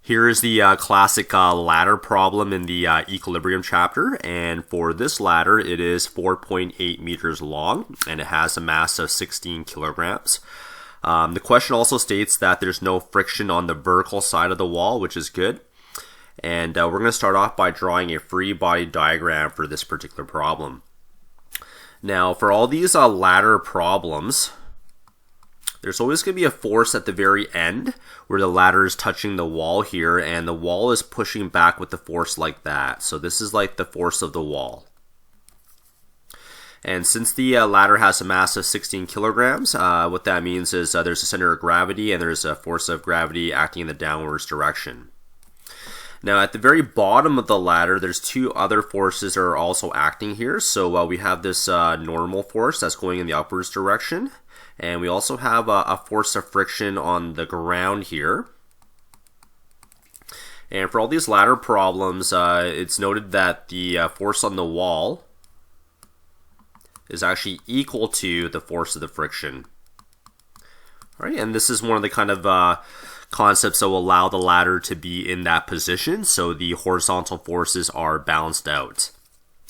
Here is the classic ladder problem in the equilibrium chapter, and for this ladder it is 4.8 meters long and it has a mass of 16 kilograms. The question also states that there's no friction on the vertical side of the wall, which is good. And we're going to start off by drawing a free body diagram for this particular problem. Now for all these ladder problems, there's always going to be a force at the very end where the ladder is touching the wall here and the wall is pushing back with the force like that. So this is like the force of the wall. And since the ladder has a mass of 16 kilograms, what that means is there's a center of gravity and there's a force of gravity acting in the downwards direction. Now at the very bottom of the ladder, there's two other forces that are also acting here. So we have this normal force that's going in the upwards direction. And we also have a force of friction on the ground here. And for all these ladder problems, it's noted that the force on the wall is actually equal to the force of the friction. All right, and this is one of the kind of concepts that will allow the ladder to be in that position, so the horizontal forces are balanced out.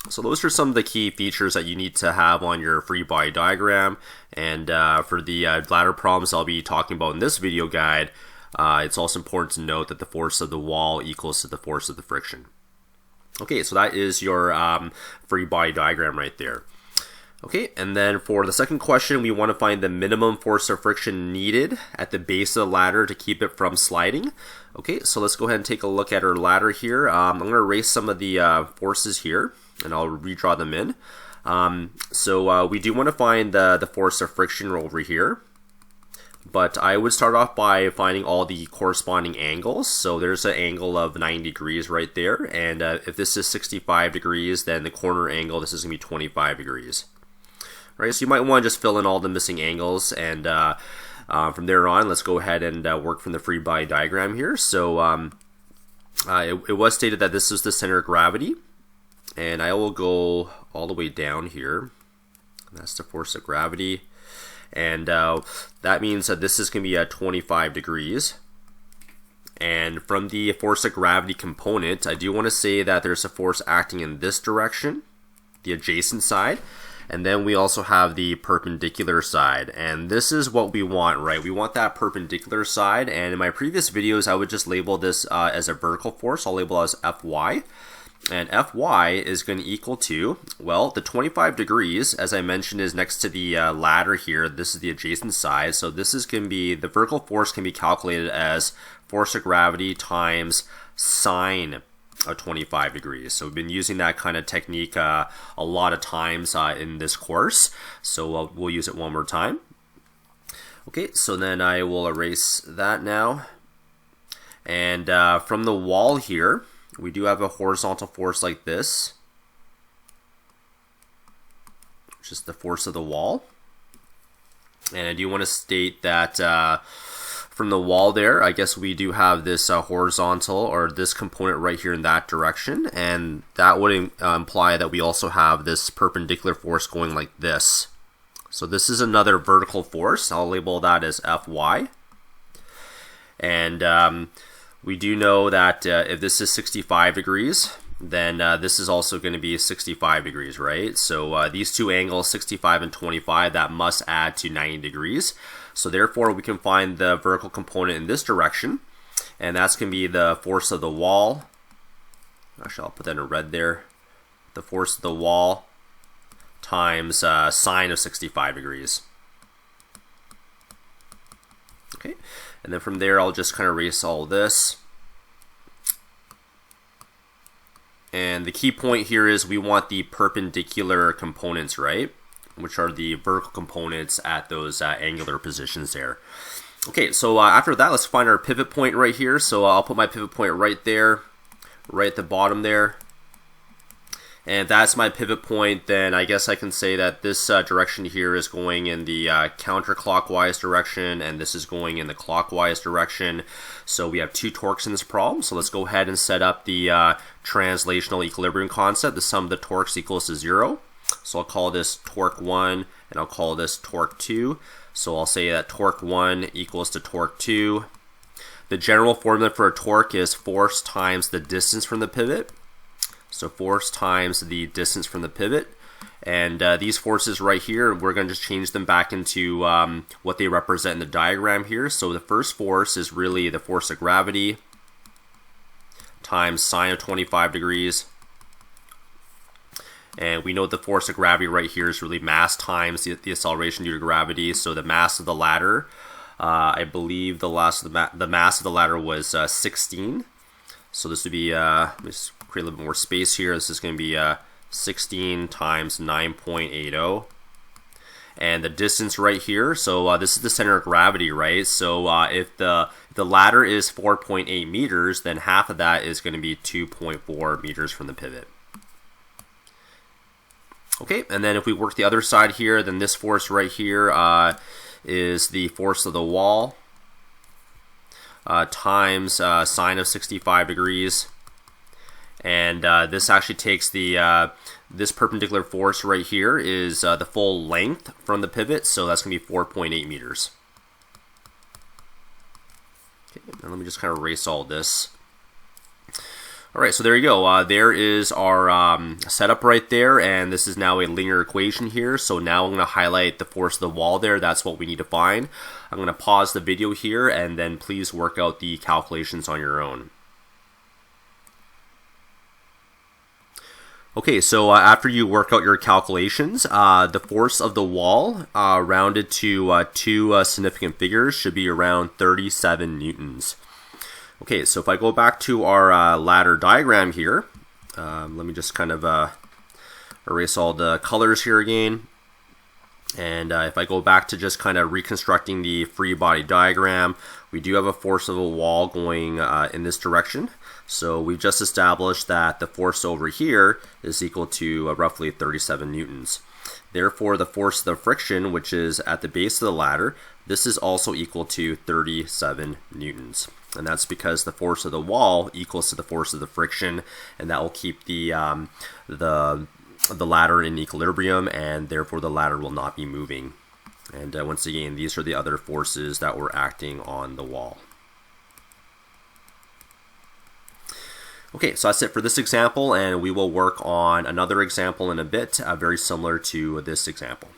So those are some of the key features that you need to have on your free body diagram. And for the ladder problems I'll be talking about in this video guide, it's also important to note that the force of the wall equals to the force of the friction. Okay, so that is your free body diagram right there. Okay, and then for the second question, we want to find the minimum force of friction needed at the base of the ladder to keep it from sliding. Okay, so let's go ahead and take a look at our ladder here. I'm going to erase some of the forces here, and I'll redraw them in. So we do want to find the force of friction over here. But I would start off by finding all the corresponding angles. So there's an angle of 90 degrees right there. And if this is 65 degrees, then the corner angle, this is going to be 25 degrees. Right, so you might want to just fill in all the missing angles, and from there on, let's go ahead and work from the free body diagram here. So it was stated that this is the center of gravity, and I will go all the way down here. That's the force of gravity, and that means that this is going to be at 25 degrees. And from the force of gravity component, I do want to say that there's a force acting in this direction, the adjacent side. And then we also have the perpendicular side, and this is what we want, right? We want that perpendicular side, and in my previous videos I would just label this as a vertical force. I'll label it as Fy, and Fy is going to equal to, well, the 25 degrees, as I mentioned, is next to the ladder here. This is the adjacent side, so this is going to be, the vertical force can be calculated as force of gravity times sine of 25 degrees. So we've been using that kind of technique a lot of times in this course. So we'll use it one more time. Okay, so then I will erase that now. And from the wall here, we do have a horizontal force like this, which is the force of the wall. And I do want to state that from the wall there, I guess we do have this horizontal, or this component right here in that direction, and that would imply that we also have this perpendicular force going like this. So this is another vertical force. I'll label that as Fy. And we do know that if this is 65 degrees, then this is also going to be 65 degrees, right? So these two angles, 65 and 25, that must add to 90 degrees. So therefore, we can find the vertical component in this direction, and that's going to be the force of the wall. Actually, I'll put that in red there. The force of the wall times sine of 65 degrees. Okay, and then from there, I'll just kind of erase all this. And the key point here is we want the perpendicular components, right? Which are the vertical components at those angular positions there. Okay, so after that, let's find our pivot point right here. So I'll put my pivot point right there, right at the bottom there. And if that's my pivot point, then I guess I can say that this direction here is going in the counterclockwise direction, and this is going in the clockwise direction. So we have two torques in this problem. So let's go ahead and set up the translational equilibrium concept. The sum of the torques equals to 0. So I'll call this torque 1, and I'll call this torque 2. So I'll say that torque 1 equals to torque 2 the general formula for a torque is force times the distance from the pivot. So force times the distance from the pivot. And these forces right here, we're going to just change them back into what they represent in the diagram here. So the first force is really the force of gravity times sine of 25 degrees. And we know the force of gravity right here is really mass times the acceleration due to gravity. So the mass of the ladder, I believe the mass of the ladder was 16. So this would be, let me just create a little bit more space here. This is going to be 16 times 9.80. And the distance right here, so this is the center of gravity, right? So if the ladder is 4.8 meters, then half of that is going to be 2.4 meters from the pivot. Okay, and then if we work the other side here, then this force right here is the force of the wall times sine of 65 degrees. And this actually takes the this perpendicular force right here is the full length from the pivot, so that's going to be 4.8 meters. Okay, and let me just kind of erase all this. All right, so there you go. There is our setup right there, and this is now a linear equation here. So now I'm going to highlight the force of the wall there. That's what we need to find. I'm going to pause the video here, and then please work out the calculations on your own. Okay, so after you work out your calculations, the force of the wall, rounded to two significant figures, should be around 37 newtons. Okay, so if I go back to our ladder diagram here, let me just kind of erase all the colors here again. And if I go back to just kind of reconstructing the free body diagram, we do have a force of a wall going in this direction. So we've just established that the force over here is equal to roughly 37 newtons. Therefore, the force of the friction, which is at the base of the ladder, this is also equal to 37 newtons. And that's because the force of the wall equals to the force of the friction, and that will keep the ladder in equilibrium, and therefore the ladder will not be moving. And once again, these are the other forces that were acting on the wall. Okay, so that's it for this example, and we will work on another example in a bit, very similar to this example.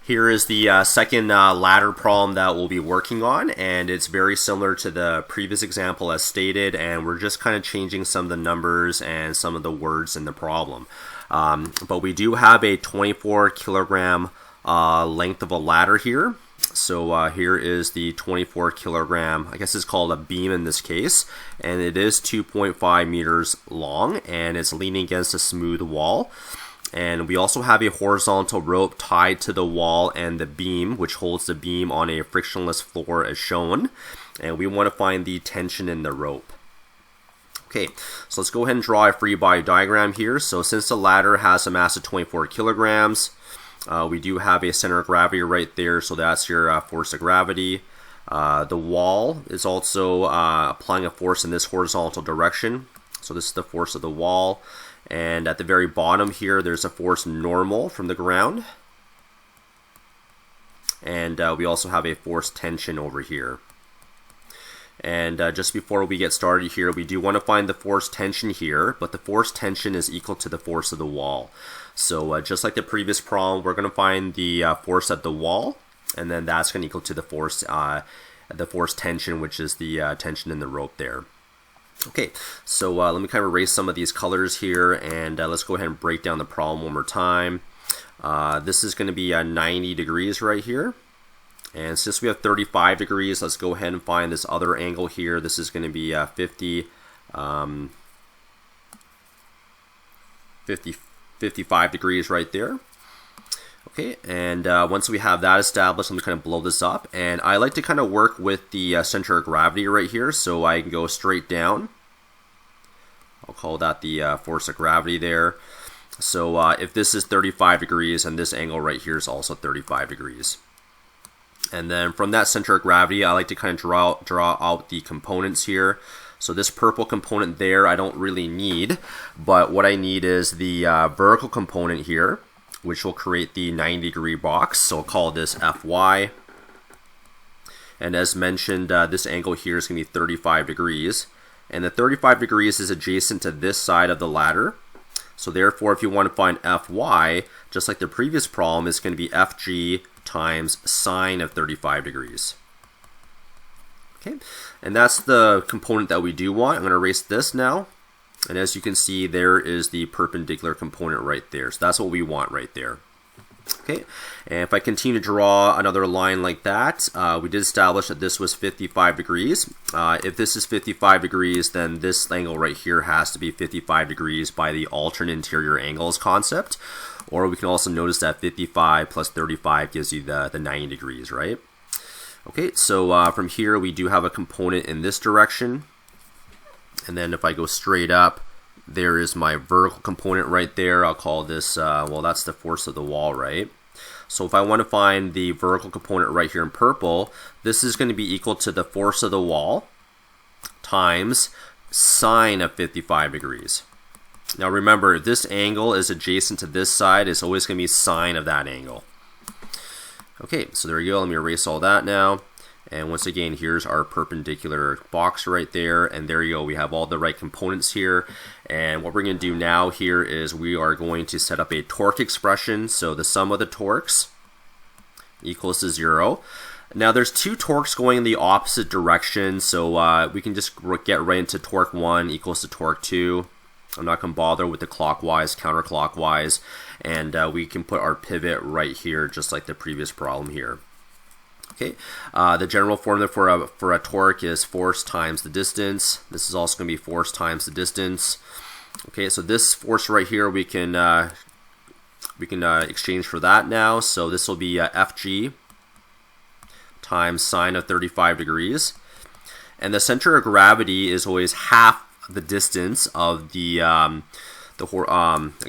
Here is the second ladder problem that we'll be working on, and it's very similar to the previous example as stated, and we're just kind of changing some of the numbers and some of the words in the problem. But we do have a 24 kilogram length of a ladder here. So here is the 24 kilogram, I guess it's called a beam in this case, and it is 2.5 meters long, and it's leaning against a smooth wall. And we also have a horizontal rope tied to the wall and the beam, which holds the beam on a frictionless floor as shown. And we want to find the tension in the rope. Okay, so let's go ahead and draw a free body diagram here. So since the ladder has a mass of 24 kilograms, we do have a center of gravity right there, so that's your force of gravity. The wall is also applying a force in this horizontal direction. So this is the force of the wall. And at the very bottom here, there's a force normal from the ground. And we also have a force tension over here. And just before we get started here, we do want to find the force tension here, but the force tension is equal to the force of the wall. So just like the previous problem, we're going to find the force at the wall, and then that's going to equal to the force tension, which is the tension in the rope there. Okay, so let me kind of erase some of these colors here, and let's go ahead and break down the problem one more time. This is going to be 90 degrees right here. And since we have 35 degrees, let's go ahead and find this other angle here. This is going to be 55 degrees right there. Okay, and once we have that established, let me kind of blow this up. And I like to kind of work with the center of gravity right here, so I can go straight down. I'll call that the force of gravity there. So if this is 35 degrees, and this angle right here is also 35 degrees. And then from that center of gravity, I like to kind of draw out the components here. So this purple component there, I don't really need, but what I need is the vertical component here, which will create the 90-degree box. So I'll call this Fy. And as mentioned, this angle here is going to be 35 degrees. And the 35 degrees is adjacent to this side of the ladder. So therefore, if you want to find Fy, just like the previous problem, it's going to be Fg times sine of 35 degrees. Okay, and that's the component that we do want. I'm going to erase this now. And as you can see, there is the perpendicular component right there. So that's what we want right there. Okay, and if I continue to draw another line like that, we did establish that this was 55 degrees. If this is 55 degrees, then this angle right here has to be 55 degrees by the alternate interior angles concept. Or we can also notice that 55 plus 35 gives you the 90 degrees, right? Okay, so from here we do have a component in this direction. And then if I go straight up, there is my vertical component right there. I'll call this, well, that's the force of the wall, right? So if I want to find the vertical component right here in purple, this is going to be equal to the force of the wall times sine of 55 degrees. Now remember, if this angle is adjacent to this side, it's always going to be sine of that angle. Okay, so there you go. Let me erase all that now. And once again, here's our perpendicular box right there. And there you go. We have all the right components here. And what we're going to do now here is we are going to set up a torque expression. So the sum of the torques equals to 0. Now there's two torques going in the opposite direction. So we can just get right into torque 1 equals to torque 2. I'm not going to bother with the clockwise, counterclockwise. And we can put our pivot right here, just like the previous problem here. Okay, the general formula for a torque is force times the distance. This is also going to be force times the distance. Okay, so this force right here we can exchange for that now. So this will be Fg times sine of 35 degrees, and the center of gravity is always half the distance of the I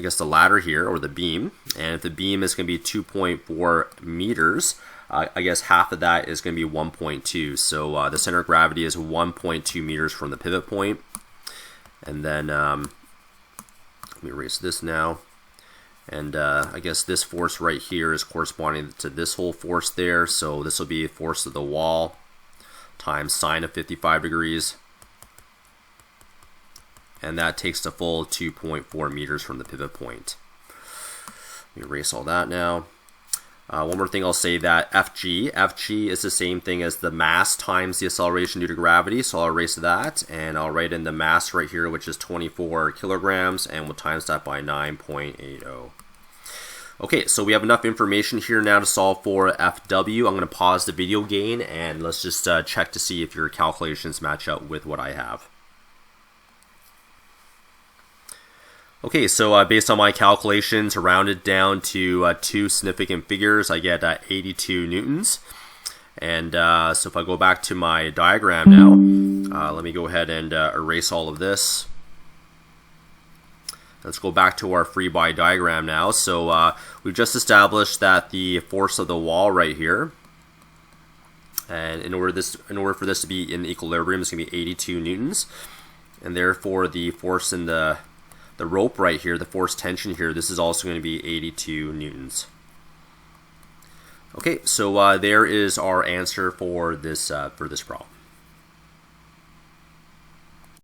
guess the ladder here, or the beam. And if the beam is going to be 2.4 meters. I guess half of that is going to be 1.2. So the center of gravity is 1.2 meters from the pivot point. And then let me erase this now. And I guess this force right here is corresponding to this whole force there. So this will be force of the wall times sine of 55 degrees. And that takes the full 2.4 meters from the pivot point. Let me erase all that now. One more thing I'll say, that Fg is the same thing as the mass times the acceleration due to gravity, so I'll erase that, and I'll write in the mass right here, which is 24 kilograms, and we'll times that by 9.80. Okay, so we have enough information here now to solve for Fw. I'm going to pause the video again, and let's just check to see if your calculations match up with what I have. Okay, so based on my calculations, rounded down to two significant figures, I get 82 newtons. And so if I go back to my diagram now, let me go ahead and erase all of this. Let's go back to our free body diagram now. So we've just established that the force of the wall right here, and in order for this to be in equilibrium, it's going to be 82 newtons. And therefore the force in the rope right here, the force tension here, this is also going to be 82 newtons. Okay, so there is our answer for this problem.